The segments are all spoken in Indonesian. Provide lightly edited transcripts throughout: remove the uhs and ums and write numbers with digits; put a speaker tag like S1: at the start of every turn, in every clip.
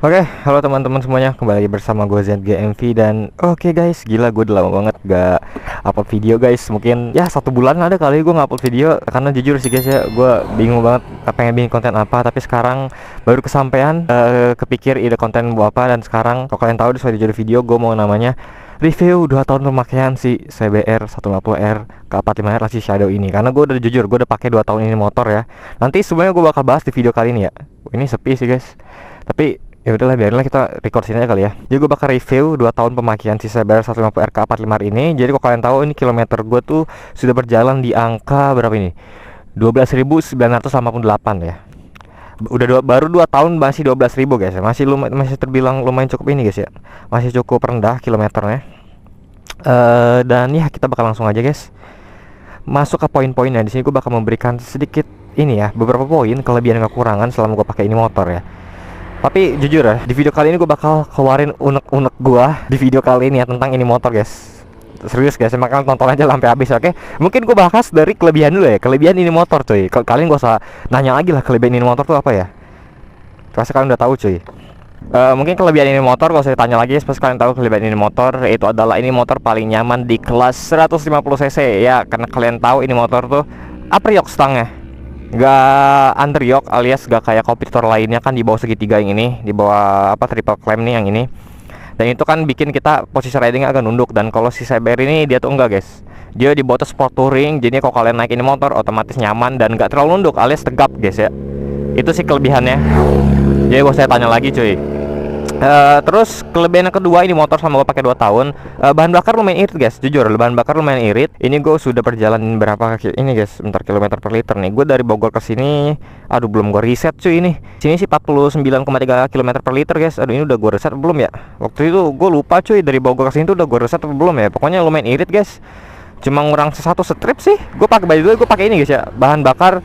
S1: Oke, halo teman-teman semuanya, kembali lagi bersama gue ZGMV. Dan oke guys, gila gue udah lama banget gak upload video guys. Mungkin ya 1 bulan ada kali gue gak upload video. Karena jujur sih guys ya, gue bingung banget pengen bikin konten apa. Tapi sekarang baru kesampaian, kepikir ide konten mau apa. Dan sekarang kalau kalian tahu di suatu judul video gue mau namanya review 2 tahun pemakaian si CBR 150R ke 45R Lazy Shadow ini. Karena gue udah jujur, gue udah pakai 2 tahun ini motor ya. Nanti semuanya gue bakal bahas di video kali ini ya. Ini sepi sih guys, tapi ya udahlah, biarinlah kita record sini aja kali ya. Jadi gue bakal review 2 tahun pemakaian si CBR 150R K45R ini. Jadi kalau kalian tahu, ini kilometer gue tuh sudah berjalan di angka berapa ini? 12.988 ya. Baru 2 tahun masih 12.000 guys ya. Masih terbilang lumayan cukup ini guys ya. Masih cukup rendah kilometernya. Dan ya kita bakal langsung aja guys masuk ke poin-poinnya. Di sini gue bakal memberikan sedikit ini ya, beberapa poin kelebihan dan kekurangan selama gue pakai ini motor ya. Tapi jujur ya, di video kali ini gue bakal keluarin unek-unek gue di video kali ini ya tentang ini motor guys. Serius guys, makanya tonton aja sampai habis, oke? Mungkin gue bahas dari kelebihan dulu ya. Kelebihan ini motor cuy, kalian gak usah nanya lagi lah kelebihan ini motor tuh apa ya. Pasti kalian udah tahu cuy. Mungkin kelebihan ini motor gak usah ditanya lagi, pasti kalian tahu kelebihan ini motor. Itu adalah ini motor paling nyaman di kelas 150cc ya. Karena kalian tahu ini motor tuh Apriok stangnya, gak underyoke alias gak kayak kompetitor lainnya kan di bawah segitiga yang ini, di bawah triple clamp nih yang ini. Dan itu kan bikin kita posisi ridingnya agak nunduk. Dan kalau si CBR ini dia tuh enggak guys, dia di bawah sport touring. Jadi kalau kalian naik ini motor otomatis nyaman dan gak terlalu nunduk alias tegap guys ya. Itu sih kelebihannya, jadi gak usah tanya lagi cuy. Terus kelebihan yang kedua, ini motor sama gue pakai 2 tahun, bahan bakar lumayan irit guys. Jujur bahan bakar lumayan irit. Ini gue sudah berjalan berapa ini guys, bentar, kilometer per liter nih. Gue dari Bogor ke sini, aduh belum gue riset cuy ini. Sini sih 49,3 km per liter guys. Aduh ini udah gue riset belum ya? Waktu itu gue lupa cuy, dari Bogor ke sini tuh udah gue riset atau belum ya? Pokoknya lumayan irit guys. Cuma ngurang satu strip sih. Gue pakai baju dulu, gue pakai ini guys ya, bahan bakar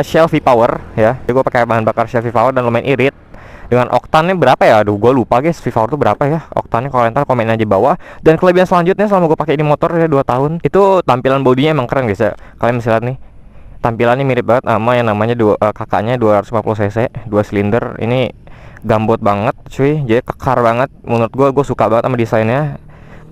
S1: Shell V-Power ya. Jadi gue pakai bahan bakar Shell V-Power dan lumayan irit. Dengan oktannya berapa ya? Aduh gue lupa guys, V-Power tuh berapa ya oktannya. Kalau ntar komen aja bawah. Dan kelebihan selanjutnya selama gue pakai ini motor ya 2 tahun, itu tampilan bodinya emang keren guys ya. Kalian bisa lihat nih, tampilannya mirip banget sama yang namanya kakaknya 250cc 2 silinder. Ini gambot banget cuy, jadi kekar banget. Menurut gue suka banget sama desainnya.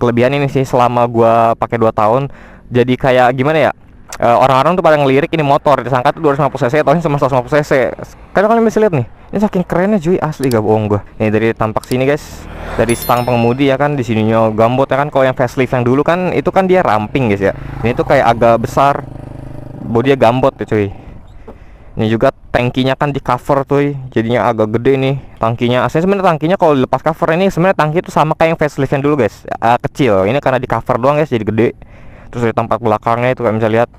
S1: Kelebihan ini sih selama gue pakai 2 tahun, jadi kayak gimana ya, orang-orang tuh pada ngelirik ini motor disangka tuh 250cc atau sama 150cc. Karena kalian bisa lihat nih, ini saking kerennya cuy, asli gak bohong gua. Ini dari tampak sini guys, dari stang pengemudi ya kan, di sininya gambot ya kan. Kalau yang facelift yang dulu kan itu kan dia ramping guys ya. Ini tuh kayak agak besar, bodinya gambot ya cuy. Ini juga tangkinya kan di cover tuh, jadinya agak gede nih tangkinya. Aslinya sebenarnya tangkinya kalau dilepas cover ini sebenarnya tangki itu sama kayak yang facelift yang dulu guys, kecil. Ini karena di cover doang guys jadi gede. Terus dari tempat belakangnya itu kalian bisa lihat.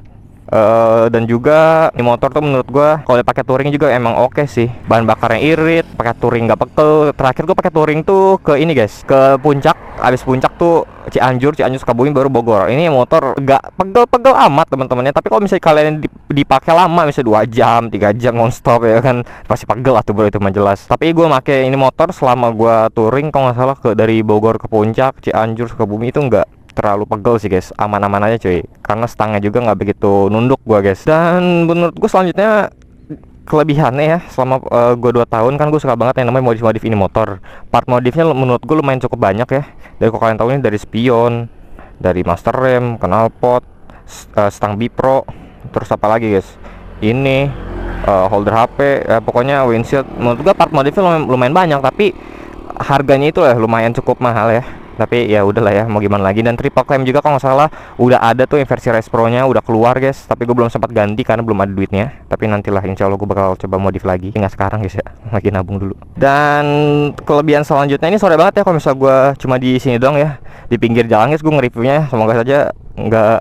S1: Dan juga ini motor tuh menurut gua kalau dipakai touring juga emang oke sih. Bahan bakarnya irit, pakai touring gak pekel. Terakhir gua pakai touring tuh ke ini guys, ke puncak. Abis puncak tuh Cianjur Sukabumi baru Bogor. Ini motor gak pegel-pegel amat teman-temannya. Tapi kalau misalnya kalian dipakai lama, misalnya 2 jam 3 jam nonstop ya kan, pasti pegel lah tuh bro, itu mah jelas. Tapi gua pakai ini motor selama gua touring kalau nggak salah dari Bogor ke puncak Cianjur Sukabumi itu nggak terlalu pegel sih guys, aman-aman aja cuy. Karena stangnya juga nggak begitu nunduk gua guys. Dan menurut gua selanjutnya kelebihannya ya, selama gua 2 tahun kan gua suka banget yang namanya modif-modif ini motor. Part modifnya menurut gua lumayan cukup banyak ya. Dari kalau kalian tahu ini dari spion, dari master rem, knalpot, stang bipro, terus apa lagi guys, ini holder HP, pokoknya windshield. Menurut gua part modifnya lumayan banyak, tapi harganya itu lumayan cukup mahal ya. Tapi ya udahlah ya, mau gimana lagi. Dan triple clamp juga kalau nggak salah udah ada tuh yang versi Race Pro nya udah keluar guys. Tapi gue belum sempat ganti karena belum ada duitnya. Tapi nantilah, insya Allah gue bakal coba modif lagi. Nggak sekarang guys ya, lagi nabung dulu. Dan kelebihan selanjutnya ini sore banget ya kalau misalnya gue cuma di sini doang ya, di pinggir jalan guys gue nge-reviewnya. Semoga saja nggak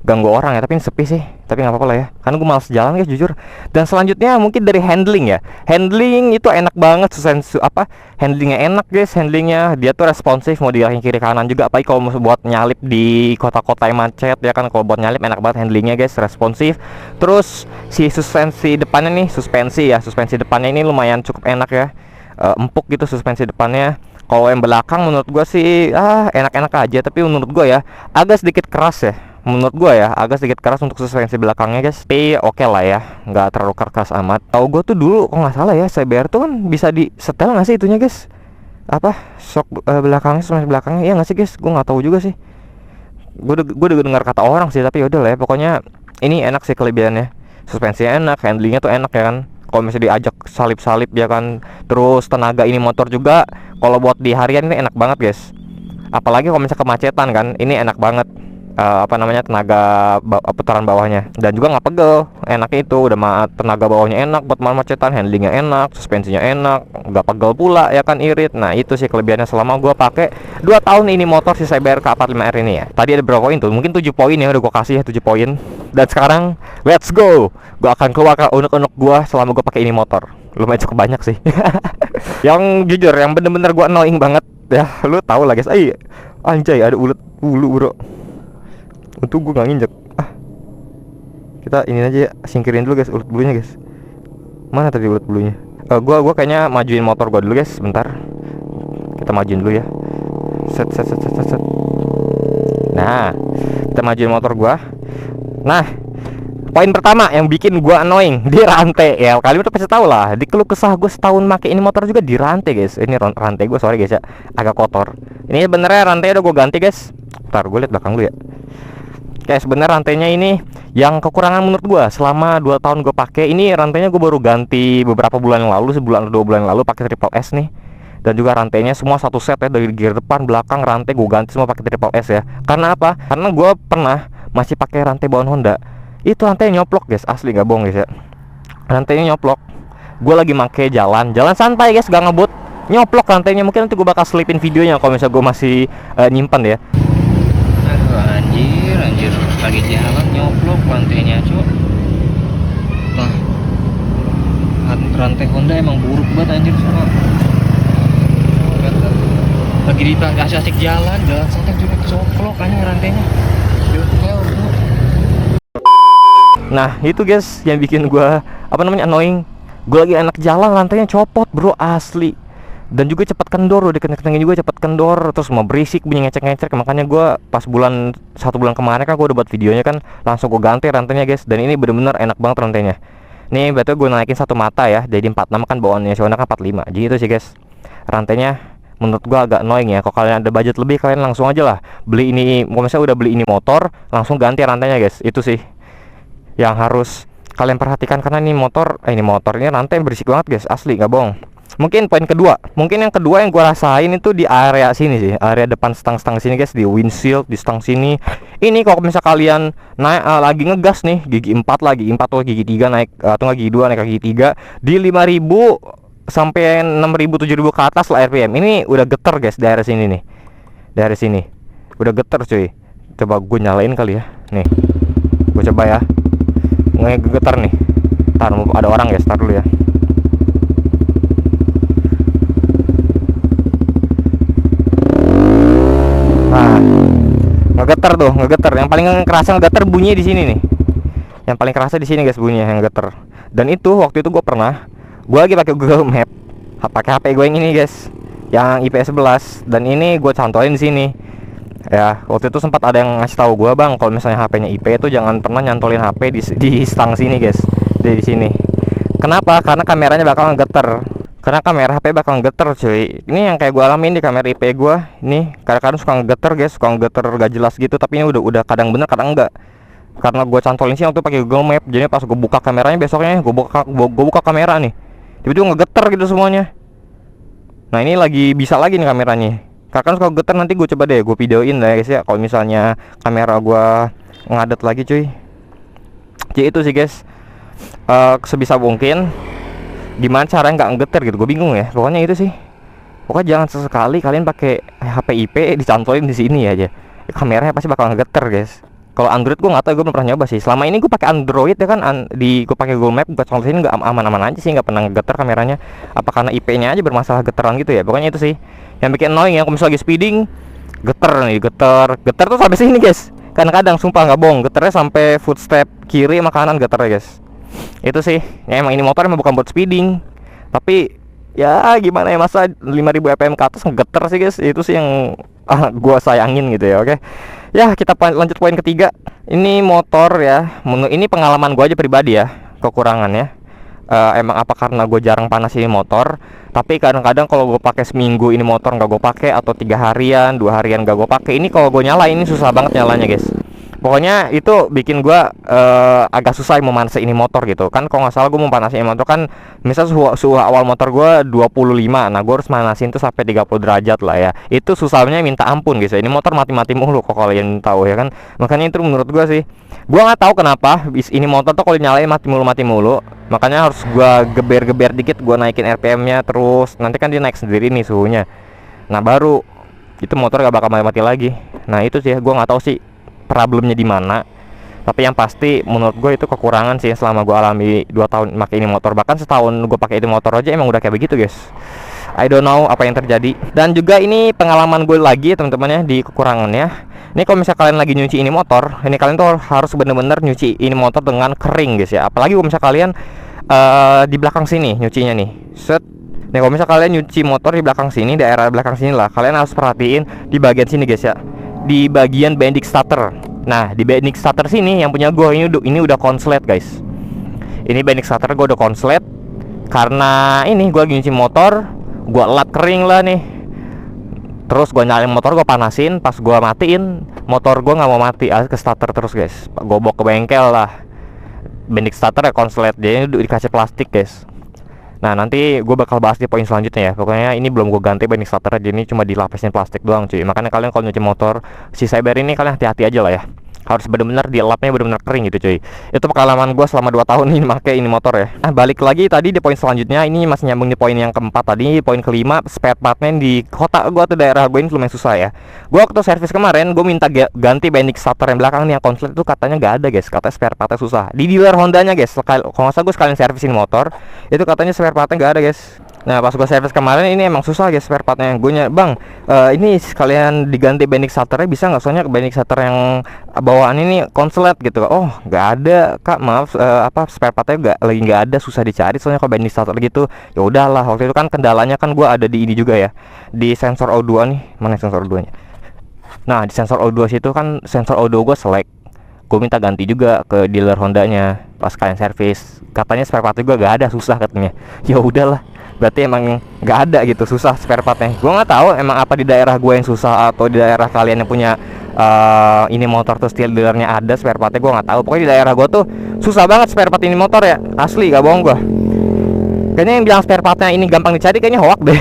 S1: ganggu orang ya, tapi ini sepi sih. Tapi nggak apa-apa lah ya, karena gue malas jalan guys jujur. Dan selanjutnya mungkin dari handling ya. Handling itu enak banget, handlingnya enak guys. Handlingnya dia tuh responsif, mau di kiri kanan juga. Apalagi kalau mau buat nyalip di kota-kota yang macet ya kan, kalau buat nyalip enak banget handlingnya guys, responsif. Terus si suspensi depannya nih, suspensi depannya ini lumayan cukup enak ya, empuk gitu suspensi depannya. Kalau yang belakang menurut gue sih enak-enak aja, tapi menurut gue ya agak sedikit keras ya. menurut gua ya agak sedikit keras untuk suspensi belakangnya guys, tapi oke lah ya, nggak terlalu keras amat. Tahu gua tuh dulu kok nggak salah ya CBR tuh kan bisa di setel nggak sih itunya guys, apa shock belakangnya, suspensi belakangnya, ya nggak sih guys? Gua nggak tahu juga sih, gua udah dengar kata orang sih, tapi yaudah lah ya, pokoknya ini enak sih kelebihannya. Suspensinya enak, handlingnya tuh enak ya kan. Kalau misalnya diajak salip-salip ya kan, terus tenaga ini motor juga kalau buat di harian ini enak banget guys. Apalagi kalau misalnya kemacetan kan, ini enak banget. Tenaga putaran bawahnya, dan juga nggak pegel, enaknya itu udah tenaga bawahnya enak buat macetan, handlingnya enak, suspensinya enak, nggak pegel pula ya kan, irit. Nah itu sih kelebihannya selama gua pakai 2 tahun ini motor si CBR K45R ini ya. Tadi ada berapa poin tuh, mungkin 7 poin ya udah gua kasih ya, 7 poin. Dan sekarang let's go, gua akan keluar unek-unek gua selama gua pakai ini motor. Lumayan cukup banyak sih. Yang jujur, yang bener-bener gua annoying banget ya, lu tau lah guys. Anjay, ada ulet bulu bro. Untung gue gak nginjek. Kita ini aja ya, singkirin dulu guys ulet bulunya guys. Mana tadi ulet bulunya? Gua kayaknya majuin motor gua dulu guys, bentar. Kita majuin dulu ya. Set. Nah, kita majuin motor gua. Nah, poin pertama yang bikin gua annoying di rantai ya. Kalian udah pasti tahu lah, di keluh kesah gue setahun pakai ini motor juga di rantai guys. Ini rantai gue, sorry guys ya, agak kotor. Ini sebenarnya rantai udah gue ganti guys. Bentar, gue lihat belakang dulu ya. Kayak sebenarnya rantainya ini yang kekurangan menurut gua selama 2 tahun gue pakai ini. Rantainya gue baru ganti beberapa bulan yang lalu, sebulan atau 2 bulan yang lalu pakai Triple S nih. Dan juga rantainya semua satu set ya, dari gear depan, belakang, rantai gue ganti semua pakai Triple S ya. Karena apa? Karena gue pernah masih pakai rantai bawaan Honda, itu rantainya nyoplok guys, asli gak bohong guys ya. Rantainya nyoplok. Gue lagi pakai jalan santai guys, gak ngebut, nyoplok rantainya. Mungkin nanti gue bakal selipin videonya kalau misalnya gue masih nyimpan ya. Anjir, lagi jalan nyoplok rantainya cok. Nah, rantai Honda emang buruk banget anjir semua. Lagi di asik jalan santai juga coplok anjir rantainya. Nah itu guys yang bikin gua annoying. Gua lagi enak jalan rantainya copot bro, asli. Dan juga cepat kendor, udah kenceng juga cepat kendor, terus mau berisik, bunyi ngecek-ngecek. Makanya gue pas 1 bulan kemarin kan gue udah buat videonya kan, langsung gue ganti rantainya guys. Dan ini bener-bener enak banget rantainya. Nih berarti gue naikin 1 mata ya, jadi 46 kan bawaannya Honda kan 45. Jadi itu sih guys, rantainya menurut gue agak annoying ya. Kalau kalian ada budget lebih, kalian langsung aja lah beli ini. Kalau misalnya udah beli ini motor, langsung ganti rantainya guys. Itu sih yang harus kalian perhatikan, karena ini ini rantai berisik banget guys, asli gak bohong. Mungkin poin kedua, yang kedua yang gua rasain itu di area sini sih, area depan stang-stang sini guys, di windshield, di stang sini. Ini kalau misalnya kalian naik lagi ngegas nih, gigi 4 atau gigi 3 naik, atau nggak gigi 2 naik ke gigi 3 di 5000 sampai 6000 7000 ke atas lah RPM. Ini udah geter guys, daerah sini nih. Daerah sini udah geter cuy. Coba gue nyalain kali ya. Nih. Gue coba ya. Ngegeter nih. Ntar ada orang guys, tar dulu ya. Ngegeter. Yang paling kerasa ngegeter bunyi di sini nih. Yang paling kerasa di sini guys bunyinya yang ngegeter. Dan itu waktu itu gue lagi pakai Google Map, pakai HP gue yang ini guys, yang IP11, dan ini gue cantolin di sini. Ya, waktu itu sempat ada yang ngasih tahu gue, bang, kalau misalnya HP-nya IP itu jangan pernah nyantolin HP di stang sini guys, di sini. Kenapa? Karena kameranya bakal ngegeter. Karena kamera HP bakal ngegeter cuy. Ini yang kayak gue alamin di kamera IP gue. Ini kadang-kadang suka ngegeter guys, suka ngegeter gak jelas gitu. Tapi ini udah kadang bener kadang enggak. Karena gue cantolin sih waktu pakai Google Map. Jadi pas gue buka kameranya besoknya, gue buka kamera nih, tiba-tiba ngegeter gitu semuanya. Nah ini lagi bisa lagi nih kameranya. Karena suka geter, nanti gue coba deh gue videoin lah guys ya, kalau misalnya kamera gue ngadet lagi cuy. Jadi itu sih guys, sebisa mungkin gimana caranya nggak ngegeter gitu, gue bingung ya. Pokoknya itu sih, pokoknya jangan sesekali kalian pakai HP IP dicantolin di sini aja, kameranya pasti bakal ngegeter guys. Kalau Android gue nggak tahu, gue belum pernah nyoba sih. Selama ini gue pakai Android ya kan, gue pakai Google Map, gue contohin nggak aman-aman aja sih, nggak pernah ngegeter kameranya. Apa karena IP-nya aja bermasalah geteran gitu ya? Pokoknya itu sih yang bikin annoying ya. Kalau misalnya lagi speeding, geter tuh sampai sini guys. Kadang-kadang sumpah nggak bohong, geternya sampai footstep kiri sama kanan geternya guys. Itu sih, ya emang ini motor emang bukan buat speeding, tapi ya gimana ya, masa 5000 fpm ke atas ngegeter sih guys. Itu sih yang gua sayangin gitu ya. Oke ya, kita lanjut poin ketiga. Ini motor ya, ini pengalaman gua aja pribadi ya, kekurangannya. Emang apa karena gue jarang panas ini motor, tapi kadang-kadang kalau gue pakai seminggu ini motor nggak gue pakai, atau 3 harian 2 harian nggak gue pakai, ini kalau gue nyala ini susah banget nyalanya guys. Pokoknya itu bikin gue agak susah memanasin ini motor gitu kan. Kalau nggak salah gue mau panasin motor kan, misal suhu awal motor gue 25, nah gue harus manasin tuh sampai 30 derajat lah ya. Itu susahnya minta ampun guys. Ini motor mati-mati mulu kok kalian tahu ya kan. Makanya itu menurut gue sih, gue nggak tahu kenapa ini motor tuh kalau nyalain mati mulu. Makanya harus gue geber-geber dikit, gue naikin RPM-nya terus. Nanti kan dia naik sendiri nih suhunya. Nah baru itu motor gak bakal mati lagi. Nah itu sih, gue nggak tahu sih problemnya di mana, tapi yang pasti menurut gue itu kekurangan sih selama gue alami 2 tahun pakai ini motor. Bahkan setahun gue pakai ini motor aja emang udah kayak begitu guys. I don't know apa yang terjadi. Dan juga ini pengalaman gue lagi teman-teman ya, di kekurangannya. Ini kalau misalnya kalian lagi nyuci ini motor, ini kalian tuh harus bener-bener nyuci ini motor dengan kering guys ya. Apalagi kalau misalnya kalian di belakang sini nyucinya nih, set. Nih kalau misalnya kalian nyuci motor di belakang sini, daerah belakang sini lah, kalian harus perhatiin di bagian sini guys ya, di bagian bendix starter. Nah di bendix starter sini yang punya gue ini udah konslet guys. Ini bendix starter gue udah konslet karena ini gue lagi nyuci motor, gue lap kering lah nih. Terus gue nyalain motor, gue panasin, pas gue matiin motor gue nggak mau mati, ke starter terus guys. Gue bawa ke bengkel lah. Bendix starter ya konslet, jadi dikasih plastik guys. Nah nanti gue bakal bahas di poin selanjutnya ya. Pokoknya ini belum gue ganti bendix starter, jadi ini cuma dilapisin plastik doang cuy. Makanya kalian kalau nyuci motor si Cyber ini kalian hati-hati aja lah ya. Harus benar-benar dilapnya benar-benar kering gitu cuy. Itu pengalaman gue selama 2 tahun ini pakai ini motor ya. Nah balik lagi tadi di poin selanjutnya, ini masih nyambung di poin yang keempat tadi. Poin kelima, spare partnya di kota gue atau daerah gue ini lumayan susah ya. Gue waktu servis kemarin gue minta ganti bendix starter yang belakang nih yang konslet, itu katanya gak ada guys. Katanya spare partnya susah di dealer Hondanya guys. Kalau nggak salah gue sekalian servisin motor, itu katanya spare partnya gak ada guys. Nah pas gue servis kemarin ini emang susah guys spare partnya. Gue bang, ini sekalian diganti bendix starternya bisa nggak? Soalnya bendix starter yang bawaan ini konslet gitu. Oh nggak ada kak, maaf, spare partnya nggak ada, susah dicari soalnya kalau bendix starter gitu. Ya udahlah, waktu itu kan kendalanya kan gue ada di ini juga ya, di sensor O2 nih. Mana sensor O2 nya? Nah di sensor O2 situ kan sensor O2 gue select. Gue minta ganti juga ke dealer Hondanya pas kalian servis, katanya spare partnya gue gak ada, susah katanya. Ya udahlah, berarti emang nggak ada gitu, susah spare partnya. Gue nggak tahu emang apa di daerah gue yang susah atau di daerah kalian yang punya ini motor tuh steel dealernya ada spare partnya, gue nggak tahu. Pokoknya di daerah gue tuh susah banget spare part ini motor ya, asli gak bohong gue. Kayaknya yang bilang spare partnya ini gampang dicari kayaknya hoak deh.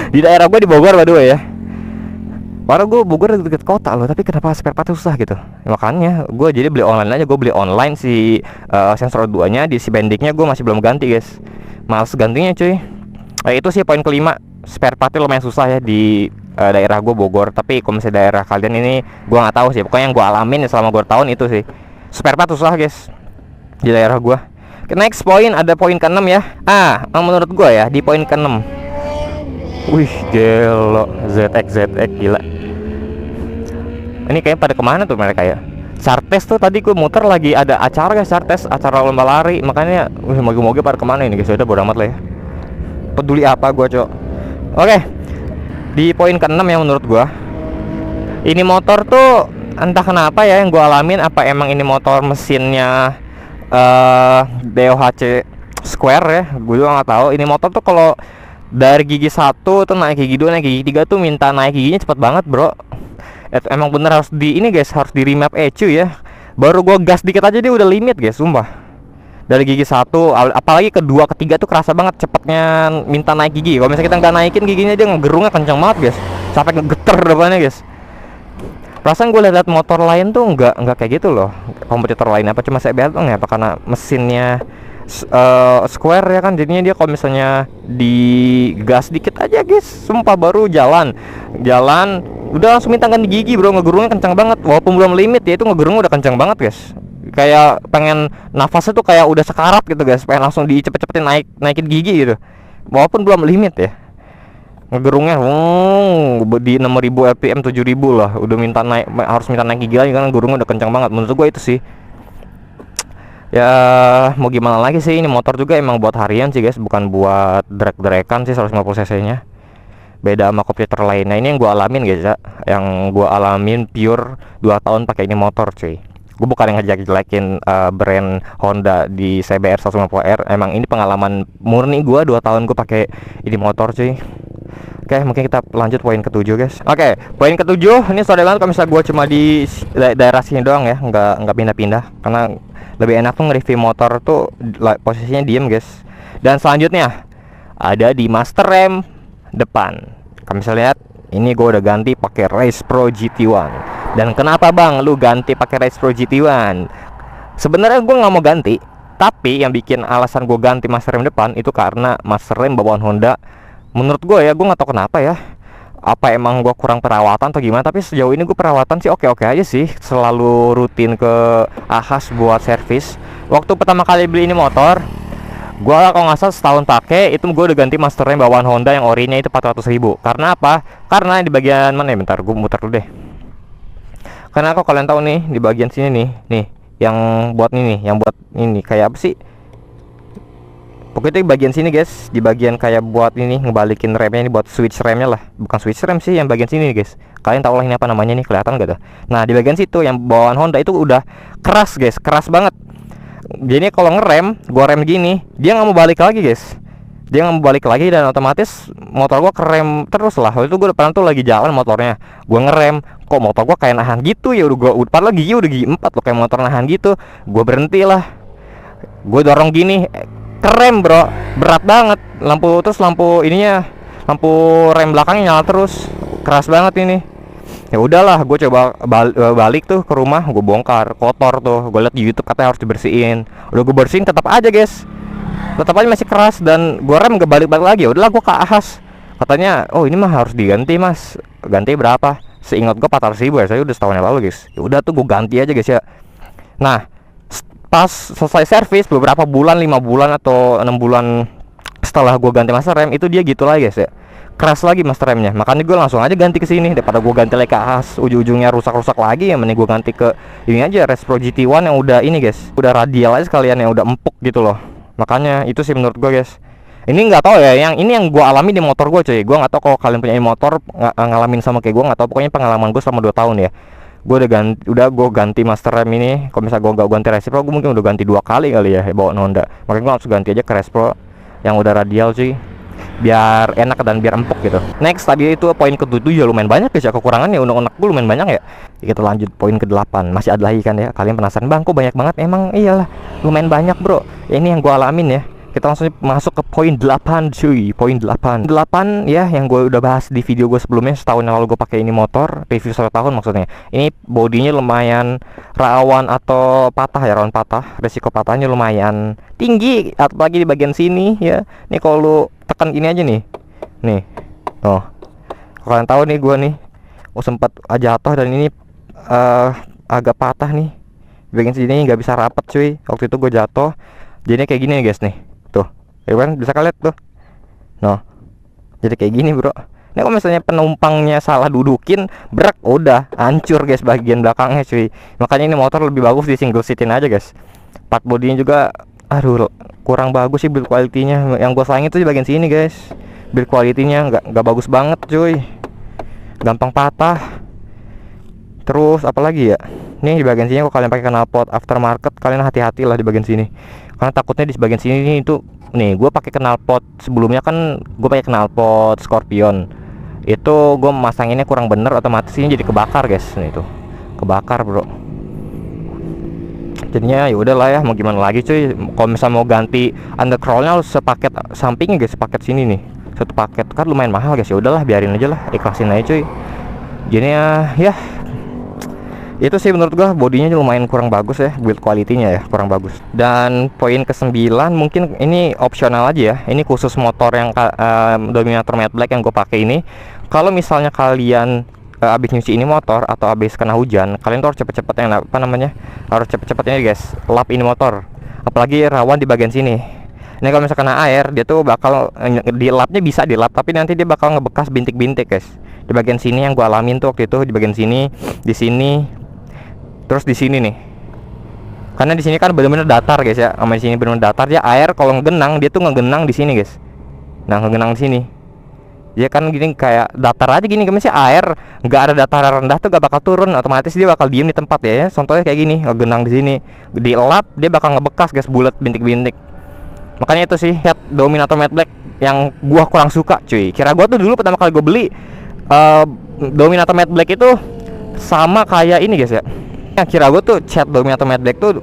S1: Di daerah gue di Bogor by the way ya. Padahal gue Bogor deket kota loh, tapi kenapa spare partnya susah gitu. Makanya gue jadi beli online aja. Gue beli online si sensor 2 nya, di si bendingnya gue masih belum ganti guys. Males gantinya cuy. Itu sih poin kelima, spare partnya lumayan susah ya di daerah gue Bogor. Tapi kalau misalnya daerah kalian ini gue nggak tahu sih. Pokoknya yang gue alamin selama gue tahun itu sih, spare part susah guys di daerah gue. Next poin, ada poin ke-6 ya. Menurut gue ya di poin ke-6, wih gelo, ZX gila. Ini kayaknya pada kemana tuh mereka ya? Chartes tuh tadi gue muter lagi ada acara guys, Chartes, acara lomba lari. Makanya moga-moga pada kemana ini guys. Udah bodo amat lah ya, peduli apa gue cok. Oke, di poin ke-6 yang menurut gue, ini motor tuh entah kenapa ya yang gue alamin, apa emang ini motor mesinnya DOHC Square ya, gue juga nggak tahu. Ini motor tuh kalau dari gigi 1 tuh naik gigi 2, naik gigi 3 tuh minta naik giginya cepet banget bro. Emang bener harus di ini guys, harus di remap ECU ya. Baru gue gas dikit aja dia udah limit guys, sumpah. Dari gigi 1, apalagi kedua, ketiga tuh kerasa banget cepetnya minta naik gigi. Kalau misalnya kita nggak naikin giginya, dia ngegerungnya kencang banget guys, sampai ngegeter depannya guys. Perasaan gue lihat motor lain tuh nggak kayak gitu loh, kompetitor lain. Apa cuma saya bilang ya, apa karena mesinnya Square ya kan, jadinya dia kalau misalnya digas dikit aja guys, sumpah baru jalan udah langsung minta ganti gigi bro, ngegerungnya kencang banget. Walaupun belum limit ya, itu ngegerungnya udah kencang banget guys. Kayak pengen nafasnya tuh kayak udah sekarat gitu guys, pengen langsung dicepet-cepetin naikin gigi gitu, walaupun belum limit ya. Ngegerungnya di 6000 rpm 7000 lah, udah minta naik, harus minta naik gigi lagi karena gerungnya udah kencang banget. Menurut gue itu sih Ya mau gimana lagi sih, ini motor juga emang buat harian sih guys, bukan buat drag-dragan sih 150 cc nya. Beda sama komputer lainnya. Ini yang gua alamin guys ya, yang gua alamin pure 2 tahun pakai ini motor cuy. Gue bukan yang ngejelek-jelekin brand Honda di CBR 150R. Emang ini pengalaman murni gua 2 tahun gue pakai ini motor cuy. Oke, mungkin kita lanjut poin ke-7 guys. Oke, poin ke-7 ini sorry banget kalau misalnya gue cuma di daerah sini doang ya, nggak pindah-pindah, karena lebih enak tuh nge-review motor tuh posisinya diem guys. Dan selanjutnya ada di master rem depan. Kamu bisa lihat, ini gue udah ganti pakai Race Pro GT1. Dan kenapa bang lu ganti pakai Race Pro GT1? Sebenarnya gue nggak mau ganti, tapi yang bikin alasan gue ganti master rem depan itu karena master rem bawaan Honda, menurut gue ya, gue nggak tahu kenapa ya, apa emang gue kurang perawatan atau gimana, tapi sejauh ini gue perawatan sih oke-oke aja sih. Selalu rutin ke Ahas buat servis. Waktu pertama kali beli ini motor, gue kalau nggak salah setahun pakai itu gue udah ganti master rem bawaan Honda yang orinya itu 400.000. Karena apa? Karena di bagian mana ya, bentar gue muter dulu deh. Karena kalau kalian tahu nih, di bagian sini nih yang buat ini, yang buat ini kayak apa sih, pokoknya di bagian sini guys, di bagian kayak buat ini ngebalikin remnya, ini buat switch remnya lah, bukan switch rem sih, yang bagian sini nih guys. Kalian tahu lah ini apa namanya nih, kelihatan gak tuh? Nah di bagian situ yang bawaan Honda itu udah keras guys, keras banget. Jadi kalau ngerem, gua rem gini, dia nggak mau balik lagi guys. Dia nggak mau balik lagi dan otomatis motor gua kerem terus lah. Waktu itu gua depan tuh lagi jalan motornya, gua ngerem, kok motor gua kayak nahan gitu ya, udah gua padahal gigi udah gigi 4 loh, kayak motor nahan gitu. Gua berhenti lah, gua dorong gini, kerem bro, berat banget. Lampu ininya, lampu rem belakangnya nyala terus, keras banget ini. Ya udahlah, gue coba balik tuh ke rumah, gue bongkar, kotor tuh. Gue liat di YouTube katanya harus dibersihin. Udah gue bersihin, tetap aja guys, tetap aja masih keras dan gue rem gak balik lagi. Ya udahlah, gue ke Ahas, katanya oh ini mah harus diganti mas. Ganti berapa? Seingat gue 400.000 ya, saya udah setahun yang lalu guys. Ya udah tuh gue ganti aja guys ya. Nah pas selesai servis beberapa bulan, 5 bulan atau 6 bulan setelah gue ganti master rem, itu dia gitu lagi guys ya, keras lagi master remnya. Makanya gue langsung aja ganti ke sini daripada gue ganti lagi ke Ahas, ujung-ujungnya rusak-rusak lagi. Ya mending gue ganti ke ini aja, Race Pro GT1 yang udah ini guys, udah radial aja sekalian, yang udah empuk gitu loh. Makanya itu sih menurut gue guys. Ini nggak tahu ya, yang ini yang gue alami di motor gue cuy. Gue nggak tahu kalau kalian punya motor ngalamin sama kayak gue, nggak tahu. Pokoknya pengalaman gue selama 2 tahun ya, gue gue ganti master rem ini. Kalau misalnya gue gak ganti Race Pro, gue mungkin udah ganti 2 kali kali ya bawa Honda. Makanya gue langsung ganti aja ke Race Pro yang udah radial cuy, biar enak dan biar empuk gitu. Next tadi itu poin ke-7 ya, lumayan banyak guys ya kekurangannya, unek-unek gue lumayan banyak ya. Kita lanjut poin ke-8, masih ada lagi kan ya. Kalian penasaran bang kok banyak banget? Emang iyalah, lumayan banyak bro ya, ini yang gue alamin ya. Kita langsung masuk ke poin 8 cuy. Poin 8 ya, yang gue udah bahas di video gue sebelumnya, setahun yang lalu gue pakai ini motor, review 1 tahun maksudnya. Ini bodinya lumayan rawan atau patah ya, rawan patah, resiko patahnya lumayan tinggi, apalagi di bagian sini ya. Nih kalau lu tekan gini aja nih, oh kalian tahu nih, gue nih sempat jatuh dan ini agak patah nih bagian sini, nggak bisa rapet cuy. Waktu itu gue jatuh, jadinya kayak gini nih guys nih. Tuh, ya kan bisa kalian lihat tuh. Noh, jadi kayak gini bro. Ini kalau misalnya penumpangnya salah dudukin, brek, udah hancur guys bagian belakangnya cuy. Makanya ini motor lebih bagus di single seatin aja guys. Part bodinya juga, aduh, kurang bagus sih build quality-nya. Yang gue sayangin tuh di bagian sini guys, build quality-nya nggak bagus banget cuy, gampang patah. Terus apalagi ya, nih di bagian sini kalau kalian pakai knalpot aftermarket, kalian hati-hati lah di bagian sini, karena takutnya di bagian sini nih, itu nih gue pakai knalpot sebelumnya kan, gue pakai knalpot Scorpion itu, gue masanginnya kurang bener, otomatis ini jadi kebakar guys. Nih tuh kebakar bro, jadinya ya udahlah ya, mau gimana lagi cuy. Kalau misalnya mau ganti undercrollnya harus sepaket sampingnya guys, sepaket sini nih, satu paket kan lumayan mahal guys. Ya udahlah, biarin aja lah, ikhlasin aja cuy. Jadinya ya itu sih menurut gua, bodinya lumayan kurang bagus ya, build quality-nya ya kurang bagus. Dan poin ke-9 mungkin ini opsional aja ya, ini khusus motor yang Dominator Matte Black yang gue pakai ini. Kalau misalnya kalian habis nyuci ini motor atau habis kena hujan, kalian tuh harus cepet-cepet yang apa namanya, harus cepet-cepetnya guys, lap ini motor, apalagi rawan di bagian sini. Ini kalau misalnya kena air, dia tuh bakal dilapnya, bisa dilap, tapi nanti dia bakal ngebekas bintik-bintik guys. Di bagian sini yang gue alamin tuh waktu itu, di bagian sini, di sini, terus di sini nih. Karena di sini kan bener-bener datar guys ya. Sama di sini bener-bener datar ya, air kalau ngegenang dia tuh ngegenang di sini guys. Nah, ngegenang di sini. Dia kan gini kayak datar aja gini, sih air nggak ada dataran rendah tuh gak bakal turun, otomatis dia bakal diem di tempat ya. Contohnya kayak gini, ngegenang di sini, dielap dia bakal ngebekas guys, bulat bintik-bintik. Makanya itu sih head Dominator Matte Black yang gua kurang suka cuy. Kira gua tuh dulu pertama kali gua beli Dominator Matte Black itu sama kayak ini guys ya. Kira gue tuh cat Dominator Matte Black tuh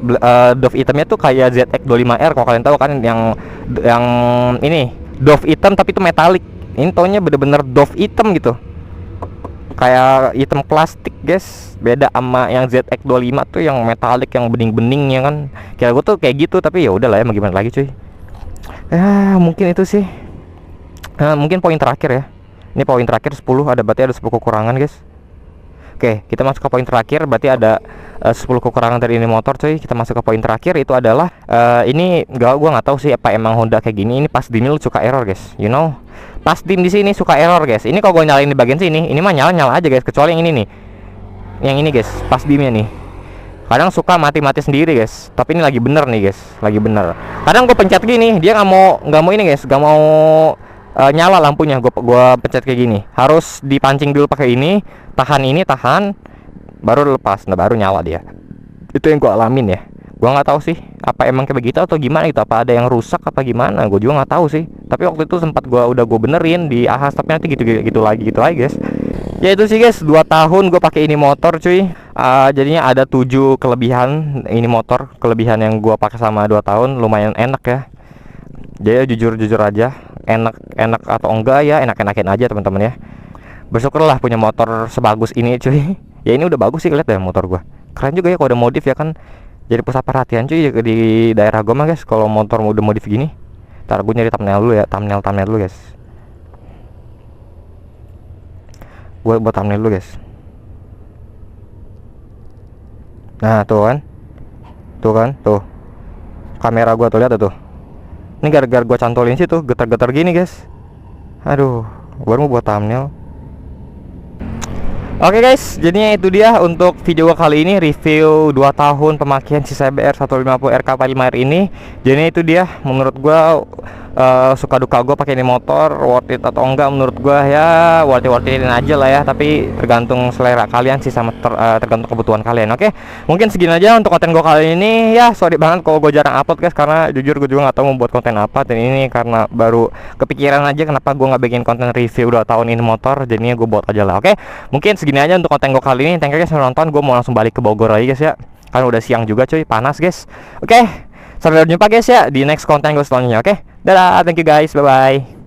S1: Dove hitamnya tuh kayak ZX25R, kalau kalian tahu kan, yang ini Dove hitam tapi itu metalik. Ini taunya bener-bener Dove hitam gitu, kayak hitam plastik guys. Beda sama yang ZX25 tuh yang metalik, yang bening-bening ya kan. Kira gue tuh kayak gitu, tapi ya udahlah ya, mau gimana lagi cuy. Mungkin itu sih. Mungkin poin terakhir ya. Ini poin terakhir 10, berarti ada 10 kekurangan guys. Oke, kita masuk ke poin terakhir, berarti ada 10 kekurangan dari ini motor cuy. Kita masuk ke poin terakhir, itu adalah ini gua nggak tahu sih apa emang Honda kayak gini. Ini pas dimil suka error guys, you know. Pas dim di sini suka error guys. Ini kalau gue nyalain di bagian sini, ini mah nyala aja guys, kecuali yang ini nih. Yang ini guys, pas dimnya nih. Kadang suka mati-mati sendiri guys. Tapi ini lagi bener nih guys, lagi bener. Kadang gue pencet gini, dia nggak mau ini guys, nggak mau nyala lampunya. Gua pencet kayak gini, harus dipancing dulu pakai ini, tahan, baru lepas, nah baru nyala dia. Itu yang gua alamin ya. Gua nggak tahu sih apa emang kayak begitu atau gimana gitu, apa ada yang rusak apa gimana, gue juga nggak tahu sih. Tapi waktu itu sempat gue benerin di ahas, tapi nanti gitu lagi guys. Ya itu sih guys, 2 tahun gue pakai ini motor cuy. Jadinya ada 7 kelebihan ini motor. Kelebihan yang gue pakai sama 2 tahun lumayan enak ya. Jadi jujur aja, enak atau enggak ya, enakin aja teman-teman ya. Bersyukurlah punya motor sebagus ini cuy. Ya ini udah bagus sih, lihat deh motor gue. Keren juga ya kalau udah modif ya kan. Jadi pusat perhatian cuy di daerah gue mah guys, kalau motor udah modif gini. Ntar gue nyari thumbnail dulu ya, thumbnail dulu guys. Gue buat thumbnail dulu guys. Nah tuh kan, tuh kamera gue tuh, lihat tuh. Ini gara-gara gue cantolin sih tuh, getar-getar gini guys. Aduh, baru mau buat thumbnail. Oke guys, jadinya itu dia untuk video gua kali ini, review 2 tahun pemakaian si CBR 150 RK45R ini. Jadi itu dia, menurut gua suka duka gua pakai ini motor, worth it atau enggak menurut gua ya worth it aja lah ya. Tapi tergantung selera kalian sih, sama tergantung kebutuhan kalian. Oke, mungkin segini aja untuk konten gua kali ini ya. Sorry banget kalau gua jarang upload guys, karena jujur gua juga nggak tahu mau buat konten apa. Dan ini karena baru kepikiran aja kenapa gua nggak bikin konten review 2 tahun ini motor, jadinya gua buat aja lah. Oke, mungkin segini aja untuk konten gua kali ini. Thank you guys udah nonton. Gua mau langsung balik ke Bogor lagi guys ya, kan udah siang juga cuy, panas guys. Oke, sampai jumpa guys ya di next konten gue selanjutnya. Oke, dadah, thank you guys, bye bye.